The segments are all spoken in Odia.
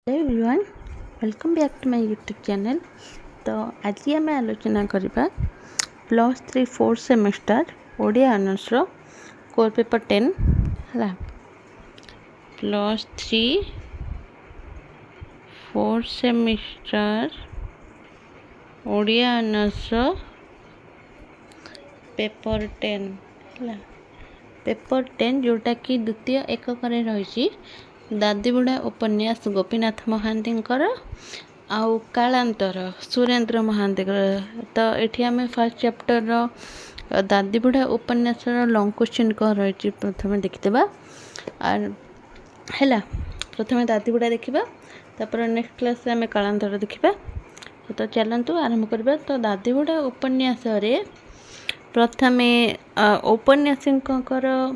Hello everyone, welcome back to my YouTube channel. तो आज आम आलोचना करवा +3 4th semester Odia honours core paper 10 है। +3 4th semester Odia honours paper 10 है। पेपर 10 जोटा कि द्वितीय एकक रही दादीबुढ़ा उपन्यास गोपीनाथ महांतींकर आउ कालांतर सुरेंद्र महांती। तो ये आम फर्स्ट चैप्टर दादीबुढ़ा उपन्यास लंग क्वेश्चन कह रही प्रथम देखिदेबा आर है। प्रथम दादीबुढ़ा देखा तापर नेक्स्ट क्लास आम कालांतर देखा। तो चलतु आरंभ करबा। तो दादीबुढ़ा उपन्यास प्रथम औपन्यासिकर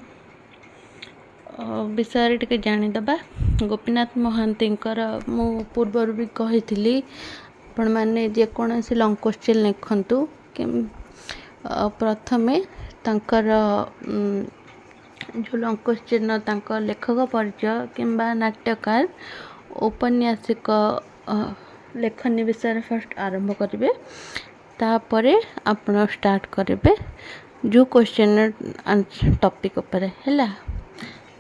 विषय टे जाणीदबा। गोपीनाथ महांतींकर मु पूर्वर भी कही आपण मैंने जेकोसी लंग क्वेश्चन लिखतु कि प्रथमे तांकर जो लंग क्वेश्चन तांकर लेखक परिचय किंबा नाट्यकार औपन्यासिक लेखनी विषय फर्स्ट आरंभ करेंगे। तापर आपण स्टार्ट करेंगे जो क्वेश्चन टॉपिक उपर है।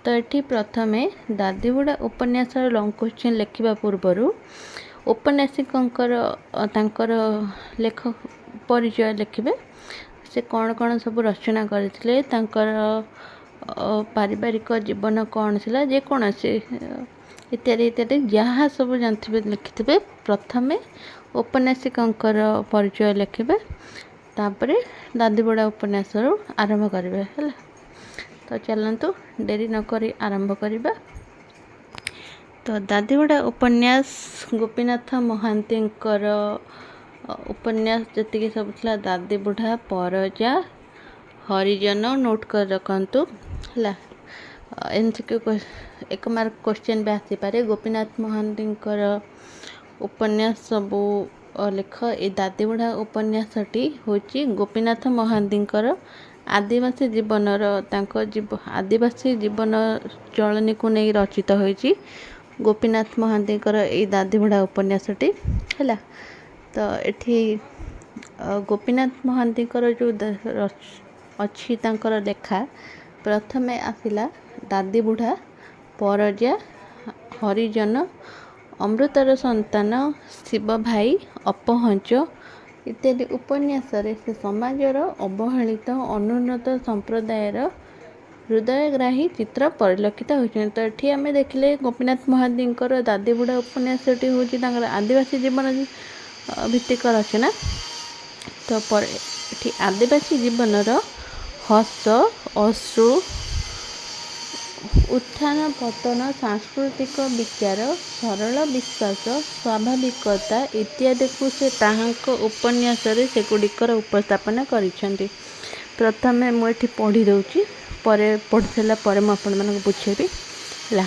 तो ये प्रथमे दादीबुढ़ा उपन्यास लंग क्वेश्चन लिखा पूर्वर औपन्यासिकर तांकर लेखक परिचय लिखे। से कौन कौन सब रचना करते, पारिवारिक जीवन कौन था, जेकोसी इत्यादि इत्यादि जहाँ सब जानते लिखिथे। प्रथमे औपन्यासिकर परिचय लिखे, तापर दादीबुढ़ा उपन्यास आरंभ करेंगे है। तो चलतु डेरी नक आरंभ करवा। तो दादीबुढ़ा उपन्यास गोपीनाथ महांतींकर उपन्यास जी सब था दादीबुढ़ा, परजा, हरिजन नोट कर रखु है। एमसीक्यू 1 मार्क क्वेश्चन भी आसीपे। गोपीनाथ महांतींकर उपन्यास सबू लेख ए दादीबुढ़ा उपन्यासटी हूँ गोपीनाथ महांतींकर आदिवासी जीवनर आदिवासी जीवन चलनी को नहीं रचित होती गोपीनाथ महांतींकर ए दादीबुढ़ा उपन्यासटी है। तो ये गोपीनाथ महांतींकर जो अच्छी तांकर लेखा प्रथमे आसिला दादीबुढ़ा, परजा, हरिजन, अमृतर संतान, शिव भाई, अपहंच इत्यादि उपन्यास से समाजर अवहेलित अनुन्नत संप्रदायर हृदयग्राही चित्र परिलक्षित होती। तो ये आम देखिले गोपीनाथ महांतींकर दादीबुढ़ा उपन्यास हूँ आदिवासी जीवन भित्तिक रचना। तो ये आदिवासी जीवनर हस अश्रु उत्थान पतन सांस्कृतिक विचार सरल विश्वास स्वाभाविकता इत्यादि को से ताहांक उपन्यास से गुड़िकर उपस्थापन करिसेंती। प्रथमे मुझे पढ़ी दूची पढ़ी सारापर मुझे बुझेबी है।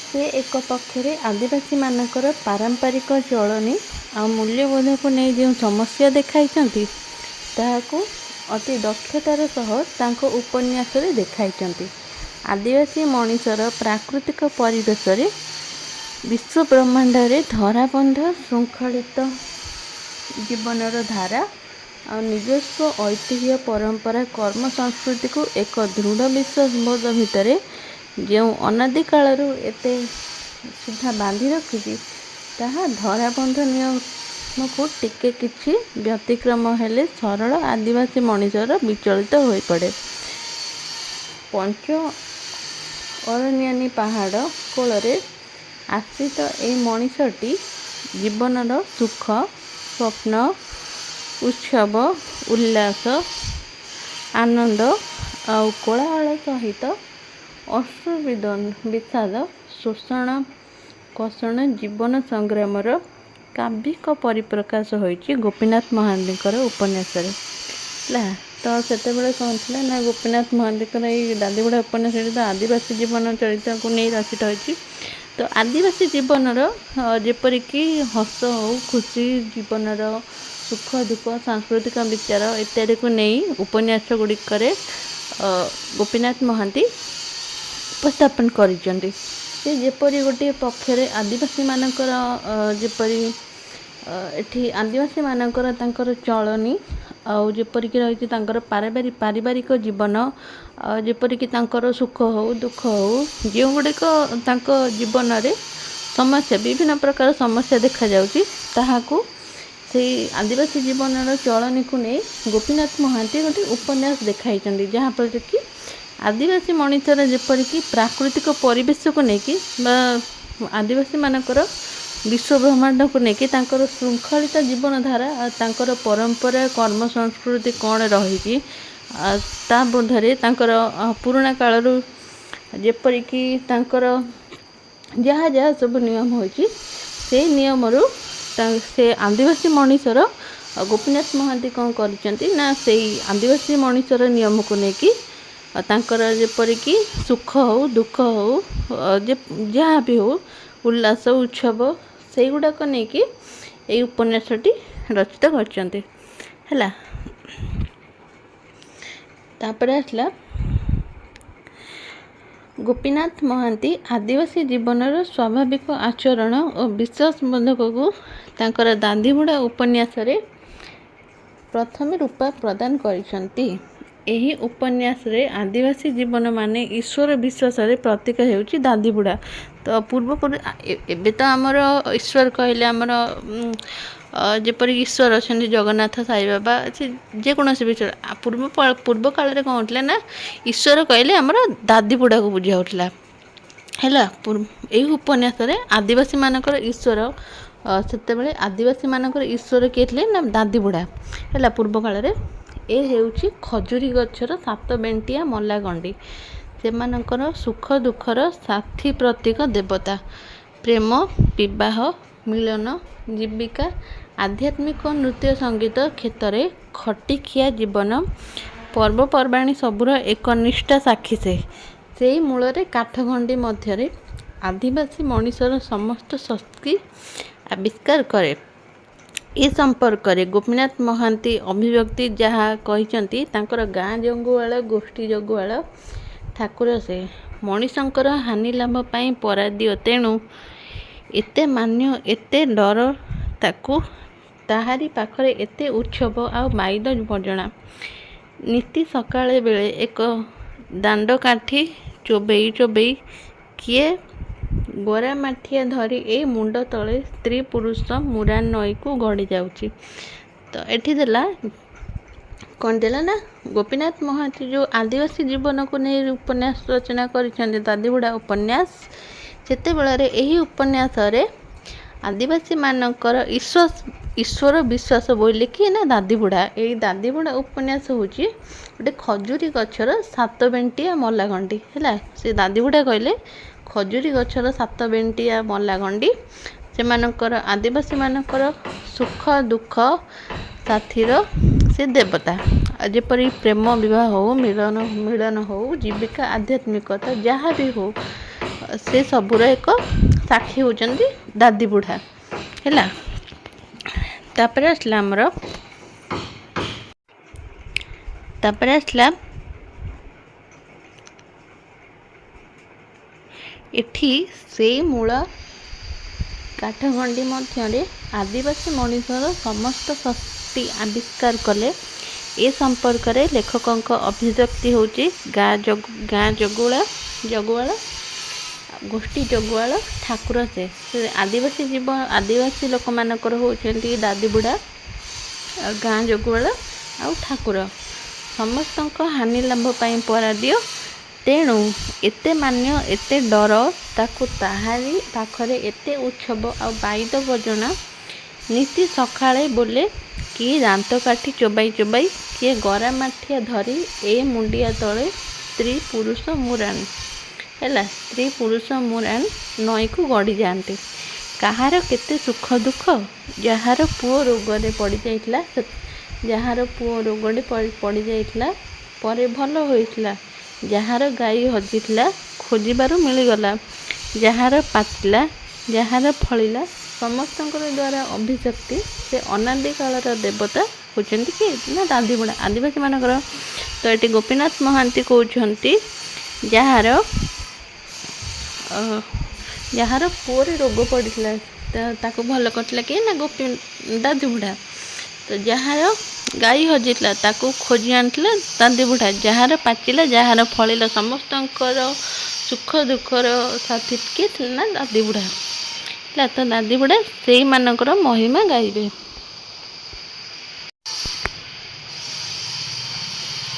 से एक पक्षरे आदिवासी मानकर पारंपरिक चलनी आ मूल्यबोध को नहीं जो समस्या देखाई ताहाको अति दक्षतार सह तांको उपन्यास देखाई। आदिवासी मनीषर प्राकृतिक परिवेश विश्व ब्रह्मांड धराबंध श्रृंखलित जीवनर धारा आ निजस्व ऐतिह्य परंपरा कर्म संस्कृति को एक दृढ़ विश्वास बोध भितर जो अनादि काल एते सुधा बांधि रखी ताहा धराबंध नियम को टिके किछि व्यतिक्रम हेले सरल आदिवासी मनीषर विचलित हो पड़े। पंच अरण्यानी पहाड़ कोल आश्रित ए मनीषटी जीवनर सुख स्वप्न उत्सव उल्लास आनंद आ कोलाहल सहित अश्रुविदन विषाद शोषण कषण जीवन संग्रामर काव्यिक परिप्रकाश होइछि गोपीनाथ महांतींकर उपन्यास है। तो से कौन थी ना गोपीनाथ महांतींकर ये दादीबुढ़ा उपन्यास तो आदिवासी जीवन चरित्र को नहीं रचित होइछि। तो आदिवासी जीवनर जेपरिक हस हो खुशी जीवनर सुख दुख सांस्कृतिक विचार इत्यादि को नहीं उपन्यास गुड़िक गोपीनाथ महांती उपस्थापन करिसेंती। ସେ ଯେପରି ଗୋଟିଏ ପକ୍ଷରେ ଆଦିବାସୀମାନଙ୍କର ଯେପରି ଏଠି ଆଦିବାସୀମାନଙ୍କର ତାଙ୍କର ଚଳଣି ଆଉ ଯେପରିକି ରହିଛି ତାଙ୍କର ପାରିବାରିକ ଜୀବନ, ଯେପରିକି ତାଙ୍କର ସୁଖ ହେଉ ଦୁଃଖ ହେଉ ଯେଉଁଗୁଡ଼ିକ ତାଙ୍କ ଜୀବନରେ ସମସ୍ୟା ବିଭିନ୍ନ ପ୍ରକାର ସମସ୍ୟା ଦେଖାଯାଉଛି ତାହାକୁ ସେଇ ଆଦିବାସୀ ଜୀବନର ଚଳଣିକୁ ନେଇ ଗୋପୀନାଥ ମହାନ୍ତି ଗୋଟେ ଉପନ୍ୟାସ ଦେଖାଇଛନ୍ତି, ଯାହାଫଳରେ କି ଆଦିବାସୀ ମଣିଷର ଯେପରିକି ପ୍ରାକୃତିକ ପରିବେଶକୁ ନେଇକି ବା ଆଦିବାସୀମାନଙ୍କର ବିଶ୍ୱ ବ୍ରହ୍ମାଣ୍ଡକୁ ନେଇକି ତାଙ୍କର ଶୃଙ୍ଖଳିତ ଜୀବନଧାରା ଆଉ ତାଙ୍କର ପରମ୍ପରା କର୍ମ ସଂସ୍କୃତି କ'ଣ ରହିଛି ତା ମଧ୍ୟରେ ତାଙ୍କର ପୁରୁଣା କାଳରୁ ଯେପରିକି ତାଙ୍କର ଯାହା ଯାହା ସବୁ ନିୟମ ହୋଇଛି ସେଇ ନିୟମରୁ ସେ ଆଦିବାସୀ ମଣିଷର ଗୋପୀନାଥ ମହାନ୍ତି କ'ଣ କରିଛନ୍ତି ନା ସେଇ ଆଦିବାସୀ ମଣିଷର ନିୟମକୁ ନେଇକି ତାଙ୍କର ଯେପରିକି ସୁଖ ହେଉ ଦୁଃଖ ହେଉ ଯାହା ବି ହେଉ ଉଲ୍ଲାସ ଉତ୍ସବ ସେଇଗୁଡ଼ାକ ନେଇକି ଏଇ ଉପନ୍ୟାସଟି ରଚିତ କରିଛନ୍ତି ହେଲା। ତାପରେ ଆସିଲା ଗୋପୀନାଥ ମହାନ୍ତି ଆଦିବାସୀ ଜୀବନର ସ୍ୱାଭାବିକ ଆଚରଣ ଓ ବିଶ୍ୱାସ ବୋଧକକୁ ତାଙ୍କର ଦାନ୍ଦିବୁଡ଼ା ଉପନ୍ୟାସରେ ପ୍ରଥମେ ରୂପ ପ୍ରଦାନ କରିଛନ୍ତି। ଏହି ଉପନ୍ୟାସରେ ଆଦିବାସୀ ଜୀବନ ମାନେ ଈଶ୍ୱର ବିଶ୍ୱାସରେ ପ୍ରତୀକ ହେଉଛି ଦାନ୍ଦିବୁଡ଼ା। ତ ପୂର୍ବପୂର୍ବ ଏବେ ତ ଆମର ଈଶ୍ୱର କହିଲେ ଆମର ଯେପରି ଈଶ୍ୱର ଅଛନ୍ତି ଜଗନ୍ନାଥ ସାଇବାବା ଯେକୌଣସି ବିଷୟ ପୂର୍ବ କାଳରେ କ'ଣ ହେଉଥିଲା ନା ଈଶ୍ୱର କହିଲେ ଆମର ଦାନ୍ଦିବୁଡ଼ାକୁ ବୁଝାଉଥିଲା ହେଲା। ଏହି ଉପନ୍ୟାସରେ ଆଦିବାସୀମାନଙ୍କର ଈଶ୍ୱର ସେତେବେଳେ ଆଦିବାସୀମାନଙ୍କର ଈଶ୍ୱର କିଏ ଥିଲେ ନା ଦାନ୍ଦିବୁଡ଼ା ହେଲା। ପୂର୍ବ କାଳରେ ଏ ହେଉଛି ଖଜୁରୀ ଗଛର 7 ବେଣ୍ଟିଆ ମଲାଗଣ୍ଡି, ସେମାନଙ୍କର ସୁଖ ଦୁଃଖର ସାଥୀ ପ୍ରତୀକ ଦେବତା। ପ୍ରେମ ବିବାହ ମିଳନ ଜୀବିକା ଆଧ୍ୟାତ୍ମିକ ନୃତ୍ୟ ସଙ୍ଗୀତ କ୍ଷେତ୍ରରେ ଖଟିଖିଆ ଜୀବନ ପର୍ବପର୍ବାଣୀ ସବୁର ଏକନିଷ୍ଠ ସାକ୍ଷୀ ସେଇ ମୂଳରେ କାଠଗଣ୍ଡି ମଧ୍ୟରେ ଆଦିବାସୀ ମଣିଷର ସମସ୍ତ ଶକ୍ତି ଆବିଷ୍କାର କରେ। ଏ ସମ୍ପର୍କରେ ଗୋପୀନାଥ ମହାନ୍ତି ଅଭିବ୍ୟକ୍ତି ଯାହା କହିଛନ୍ତି ତାଙ୍କର ଗାଁ ଜଗୁଆଳ ଗୋଷ୍ଠୀ ଜଗୁଆଳ ଠାକୁର ସେ ମଣିଷଙ୍କର ହାନି ଲାଭ ପାଇଁ ପରାଦିଅ, ତେଣୁ ଏତେ ମାନ୍ୟ ଏତେ ଡର ତାକୁ ତାହାରି ପାଖରେ ଏତେ ଉତ୍ସବ ଆଉ ବାଇଦ ବଜଣା। ନିତି ସକାଳେ ବେଳେ ଏକ ଦାଣ୍ଡ କାଠି ଚୋବେଇ କିଏ ଗରାମାଠିଆ ଧରି ଏଇ ମୁଣ୍ଡ ତଳେ ସ୍ତ୍ରୀ ପୁରୁଷ ମୁରାନ ନଈକୁ ଗଡ଼ି ଯାଉଛି। ତ ଏଠି ଦେଲା କ'ଣ ଦେଲା ନା ଗୋପୀନାଥ ମହାନ୍ତି ଯେଉଁ ଆଦିବାସୀ ଜୀବନକୁ ନେଇ ଉପନ୍ୟାସ ରଚନା କରିଛନ୍ତି ଦାନ୍ଦିବୁଡ଼ା ଉପନ୍ୟାସ, ସେତେବେଳରେ ଏହି ଉପନ୍ୟାସରେ ଆଦିବାସୀମାନଙ୍କର ଈଶ୍ୱର ବିଶ୍ୱାସ ବୋଲିକି ନା ଦାନ୍ଦିବୁଡ଼ା, ଏଇ ଦାନ୍ଦିବୁଡ଼ା ଉପନ୍ୟାସ ହେଉଛି ଗୋଟେ ଖଜୁରୀ ଗଛର 7 ବେଣ୍ଟିଆ ମଲାଗଣ୍ଡି ହେଲା। ସେ ଦାନ୍ଦିବୁଡ଼ା କହିଲେ ଖଜୁରୀ ଗଛର 7 ବେଣ୍ଟିଆ ମଲାଗଣ୍ଡି ସେମାନଙ୍କର ଆଦିବାସୀମାନଙ୍କର ସୁଖ ଦୁଃଖ ସାଥୀର ସେ ଦେବତା। ଯେପରି ପ୍ରେମ ବିବାହ ହେଉ ମିଳନ ହେଉ ଜୀବିକା ଆଧ୍ୟାତ୍ମିକତା ଯାହା ବି ହେଉ ସେ ସବୁର ଏକ ସାକ୍ଷୀ ହେଉଛନ୍ତି ଦାନ୍ଦିବୁଡ଼ା ହେଲା। ତାପରେ ଆସିଲା ଏଠି ସେଇ ମୂଳ କାଠଗଣ୍ଡି ମଧ୍ୟରେ ଆଦିବାସୀ ମଣିଷର ସମସ୍ତ ଶକ୍ତି ଆବିଷ୍କାର କଲେ। ଏ ସମ୍ପର୍କରେ ଲେଖକଙ୍କ ଅଭିବ୍ୟକ୍ତି ହେଉଛି ଗାଁ ଜଗୁଆଳ ଗୋଷ୍ଠୀ ଜଗୁଆଳ ଠାକୁର ସେ ଆଦିବାସୀ ଲୋକମାନଙ୍କର ହେଉଛନ୍ତି ଦାନ୍ଦିବୁଡ଼ା, ଗାଁ ଜଗୁଆଳ ଆଉ ଠାକୁର। ସମସ୍ତଙ୍କ ହାନି ଲାଭ ପାଇଁ ପରାଦିଅ, ତେଣୁ ଏତେ ମାନ୍ୟ ଏତେ ଡର ତାକୁ ତାହାରି ପାଖରେ ଏତେ ଉତ୍ସବ ଆଉ ବାଇଦ ବଜଣା। ନିତି ସକାଳେ ବୋଲେ କିଏ ଦାନ୍ତ କାଠି ଚୋବାଇ କିଏ ଗରାମାଠିଆ ଧରି ଏ ମୁଣ୍ଡିଆ ତଳେ ସ୍ତ୍ରୀ ପୁରୁଷ ମୁରାନ ହେଲା। ସ୍ତ୍ରୀ ପୁରୁଷ ମୁରାନ ନଈକୁ ଗଡ଼ି ଯାଆନ୍ତି। କାହାର କେତେ ସୁଖ ଦୁଃଖ, ଯାହାର ପୁଅ ରୋଗରେ ପଡ଼ିଯାଇଥିଲା ପରେ ଭଲ ହୋଇଥିଲା, ଯାହାର ଗାଈ ହଜିଥିଲା ଖୋଜିବାରୁ ମିଳିଗଲା, ଯାହାର ପାଚିଲା ଯାହାର ଫଳିଲା, ସମସ୍ତଙ୍କର ଦ୍ୱାରା ଅଭିବ୍ୟକ୍ତି ସେ ଅନାଦି କାଳର ଦେବତା ହେଉଛନ୍ତି କି ନା ଦାନ୍ଦିବୁଡ଼ା ଆଦିବାସୀମାନଙ୍କର। ତ ଏଠି ଗୋପୀନାଥ ମହାନ୍ତି କହୁଛନ୍ତି ଯାହାର ଯାହାର ପୁଅରେ ରୋଗ ପଡ଼ିଥିଲା ତାକୁ ଭଲ କରିଥିଲା କିଏ ନା ଗୋପୀ ଦାଦି ବୁଢ଼ା। ତ ଯାହାର ଗାଈ ହଜିଥିଲା ତାକୁ ଖୋଜି ଆଣିଥିଲା ଦାଦି ବୁଢ଼ା। ଯାହାର ପାଚିଲା ଯାହାର ଫଳିଲା ସମସ୍ତଙ୍କର ସୁଖ ଦୁଃଖର ସାଥୀ କିଏ ଥିଲା ନା ଦାଦି ବୁଢ଼ା ହେଲା। ତ ଦାଦି ବୁଢ଼ା ସେଇମାନଙ୍କର ମହିମା ଗାଇବେ।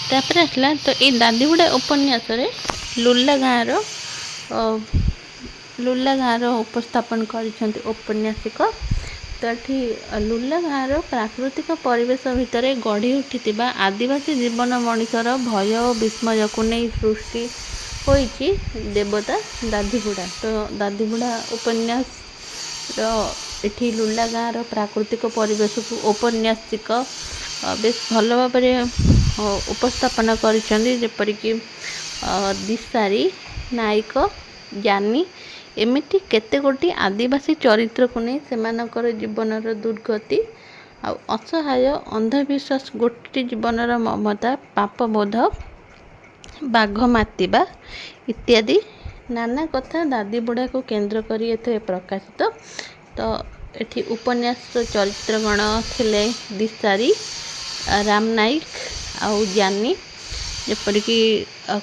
ତାପରେ ଆସିଲା ତ ଏଇ ଦାଦି ବୁଢ଼ା ଉପନ୍ୟାସରେ ଲୁଲା ଗାଁର ଉପସ୍ଥାପନ କରିଛନ୍ତି ଔପନ୍ୟାସିକ। ତ ଏଠି ଲୁଲା ଗାଁର ପ୍ରାକୃତିକ ପରିବେଶ ଭିତରେ ଗଢ଼ି ଉଠିଥିବା ଆଦିବାସୀ ଜୀବନ ମଣିଷର ଭୟ ଓ ବିସ୍ମୟକୁ ନେଇ ସୃଷ୍ଟି ହୋଇଛି ଦେବତା ଦାଦି ବୁଢ଼ା। ତ ଦାଦି ବୁଢ଼ା ଉପନ୍ୟାସର ଏଠି ଲୁଲା ଗାଁର ପ୍ରାକୃତିକ ପରିବେଶକୁ ଔପନ୍ୟାସିକ ବେଶ ଭଲ ଭାବରେ ଉପସ୍ଥାପନ କରିଛନ୍ତି। ଯେପରିକି ଦିଶାରୀ, ନାୟକ, ଜ୍ଞାନୀ ଏମିତି କେତେ ଗୋଟି ଆଦିବାସୀ ଚରିତ୍ରକୁ ନେଇ ସେମାନଙ୍କର ଜୀବନର ଦୁର୍ଗତି ଆଉ ଅସହାୟ ଅନ୍ଧବିଶ୍ୱାସ, ଗୋଟି ଜୀବନର ମମତା, ପାପବୋଧ, ବାଘ ମାତିବା ଇତ୍ୟାଦି ନାନା କଥା ଦାଦି ବୁଢ଼ାକୁ କେନ୍ଦ୍ର କରି ଏଥିରେ ପ୍ରକାଶିତ। ତ ଏଠି ଉପନ୍ୟାସର ଚରିତ୍ରଗଣ ଥିଲେ ଦିଶାରୀ, ରାମ ନାୟକ ଆଉ ଜ୍ଞାନୀ। ଯେପରିକି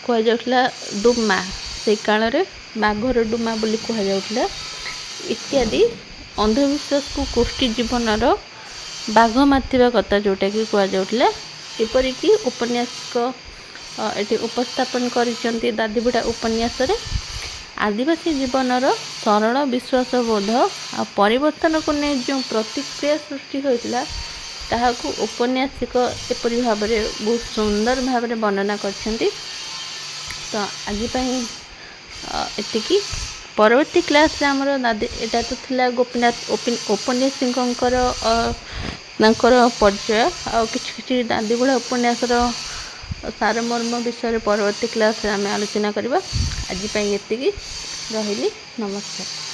କୁହାଯାଉଥିଲା ଡୁମା, ସେଇ କାଳରେ ବାଘର ଡୁମା ବୋଲି କୁହାଯାଉଥିଲା ଇତ୍ୟାଦି। ଅନ୍ଧବିଶ୍ୱାସକୁ ଗୋଷ୍ଠୀ ଜୀବନର ବାଘ ମାତିବା କଥା ଯେଉଁଟାକି କୁହାଯାଉଥିଲା। ଏପରିକି ଉପନ୍ୟାସିକ ଏଠି ଉପସ୍ଥାପନ କରିଛନ୍ତି ଦାଦି ବୁଢ଼ା ଉପନ୍ୟାସରେ ଆଦିବାସୀ ଜୀବନର ସରଳ ବିଶ୍ୱାସବୋଧ ଆଉ ପରିବର୍ତ୍ତନକୁ ନେଇ ଯେଉଁ ପ୍ରତିକ୍ରିୟା ସୃଷ୍ଟି ହୋଇଥିଲା ତାହାକୁ ଔପନ୍ୟାସିକ ଏପରି ଭାବରେ ବହୁତ ସୁନ୍ଦର ଭାବରେ ବର୍ଣ୍ଣନା କରିଛନ୍ତି। ତ ଆଜି ପାଇଁ ଏତିକି। ପରବର୍ତ୍ତୀ କ୍ଲାସ୍ରେ ଆମର ଏଇଟା ତ ଥିଲା ଗୋପୀନାଥ ଔପନ୍ୟାସିକଙ୍କର ତାଙ୍କର ପରିଚୟ। ଆଉ କିଛି ଦାଦି ବୁଢ଼ା ଉପନ୍ୟାସର ସାରମର୍ମ ବିଷୟରେ ପରବର୍ତ୍ତୀ କ୍ଲାସ୍ରେ ଆମେ ଆଲୋଚନା କରିବା। ଆଜି ପାଇଁ ଏତିକି। ରହିଲି, ନମସ୍କାର।